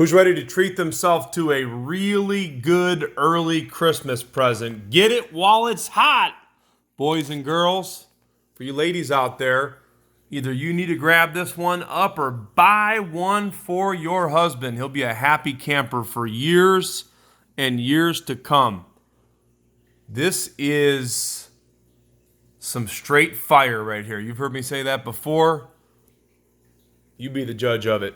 Who's ready to treat themselves to a really good early Christmas present? Get it while it's hot, boys and girls. For you ladies out there, either you need to grab this one up or buy one for your husband. He'll be a happy camper for years and years to come. This is some straight fire right here. You've heard me say that before. You be the judge of it.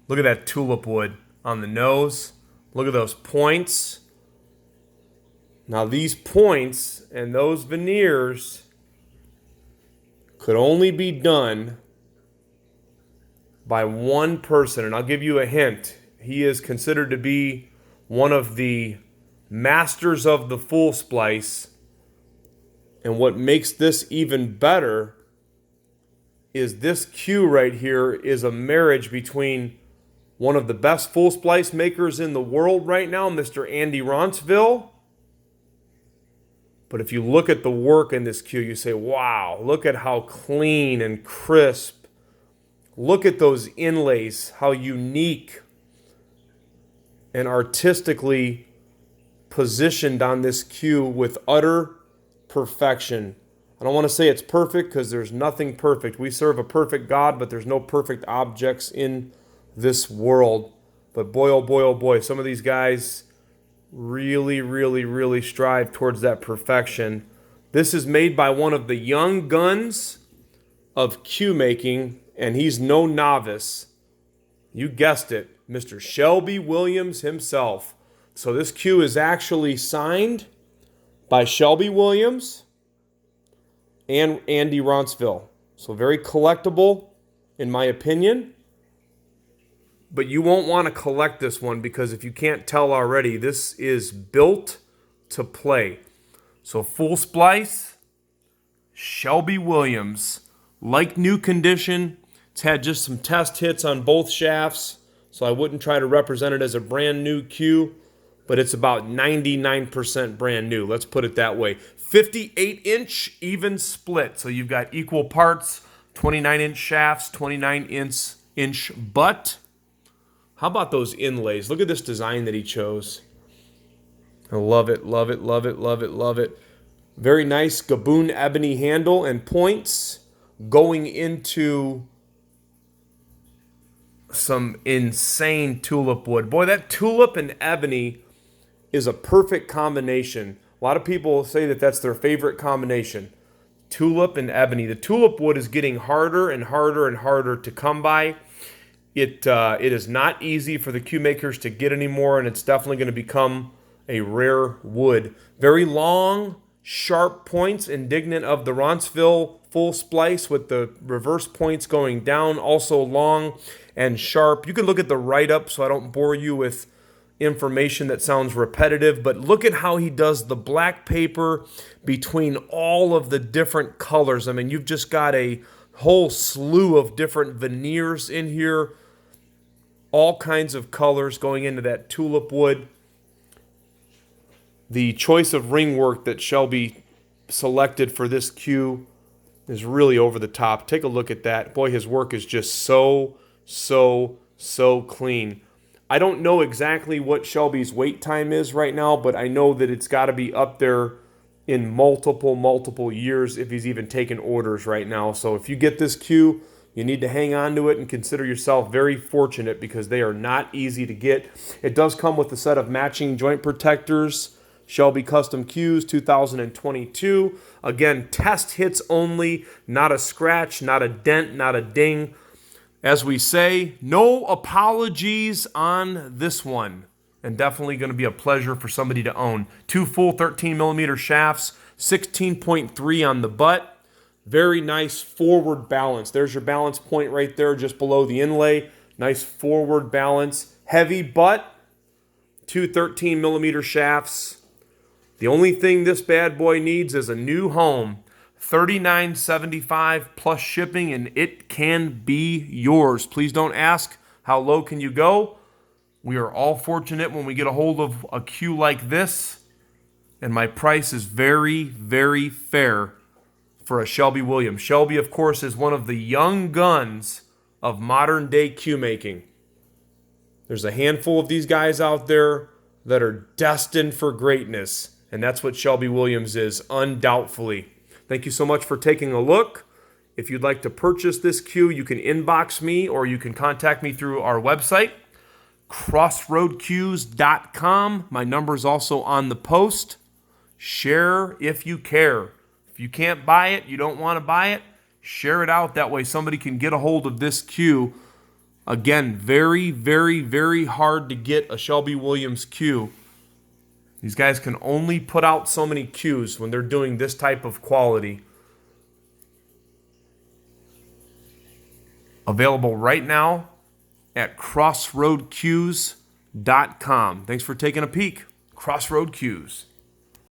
Look at that tulip wood on the nose. Look at those points. Now these points and those veneers could only be done by one person. And I'll give you a hint. He is considered to be one of the masters of the full splice. And what makes this even better is this cue right here is a marriage between one of the best full splice makers in the world right now, Mr. Andy Rounceville. But if you look at the work in this cue, you say, wow, look at how clean and crisp. Look at those inlays, how unique and artistically positioned on this cue with utter perfection. I don't want to say it's perfect because there's nothing perfect. We serve a perfect God, but there's no perfect objects in this world. But boy, oh boy, oh boy, some of these guys really strive towards that perfection. This is made by one of the young guns of cue making, and he's no novice. You guessed it, Mr. Shelby Williams himself. So this cue is actually signed by Shelby Williams and Andy Rounceville. So very collectible, in my opinion. But you won't want to collect this one because if you can't tell already, this is built to play. So full splice, Shelby Williams. Like new condition. It's had just some test hits on both shafts. So I wouldn't try to represent it as a brand new cue. But it's about 99% brand new. Let's put it that way. 58-inch even split. So you've got equal parts, 29-inch shafts, 29-inch butt. How about those inlays? Look at this design that he chose. I love it, love it, love it, love it, love it. Very nice Gabon ebony handle and points going into some insane tulip wood. Boy, that tulip and ebony is a perfect combination. A lot of people say that that's their favorite combination. Tulip and ebony. The tulip wood is getting harder and harder and harder to come by. It is not easy for the cue makers to get anymore, and it's definitely going to become a rare wood. Very long, sharp points, indignant of the Rounceville full splice with the reverse points going down, also long and sharp. You can look at the write-up so I don't bore you with information that sounds repetitive, but look at how he does the black paper between all of the different colors. I mean, you've just got a whole slew of different veneers in here. All kinds of colors going into that tulip wood. The choice of ring work that Shelby selected for this cue is really over the top. Take a look at that. Boy, his work is just so clean. I don't know exactly what Shelby's wait time is right now, but I know that it's got to be up there in multiple years if he's even taking orders right now. So if you get this cue, you need to hang on to it and consider yourself very fortunate because they are not easy to get. It does come with a set of matching joint protectors. Shelby Custom Cues 2022. Again, test hits only, not a scratch, not a dent, not a ding. As we say, no apologies on this one. And definitely going to be a pleasure for somebody to own. 2 full 13mm shafts, 16.3 on the butt. Very nice forward balance. There's your balance point right there just below the inlay. Nice forward balance. Heavy butt. 2 13mm shafts. The only thing this bad boy needs is a new home. $39.75 plus shipping, and it can be yours. Please don't ask how low can you go. We are all fortunate when we get a hold of a cue like this, and my price is very fair for a Shelby Williams. Shelby, of course, is one of the young guns of modern day cue making. There's a handful of these guys out there that are destined for greatness, and that's what Shelby Williams is, undoubtedly. Thank you so much for taking a look. If you'd like to purchase this cue, you can inbox me or you can contact me through our website, crossroadcues.com. My number is also on the post. Share if you care. If you can't buy it, you don't want to buy it, share it out. That way somebody can get a hold of this cue. Again, very, very, very hard to get a Shelby Williams cue. These guys can only put out so many cues when they're doing this type of quality. Available right now at crossroadcues.com. Thanks for taking a peek. Crossroad Cues.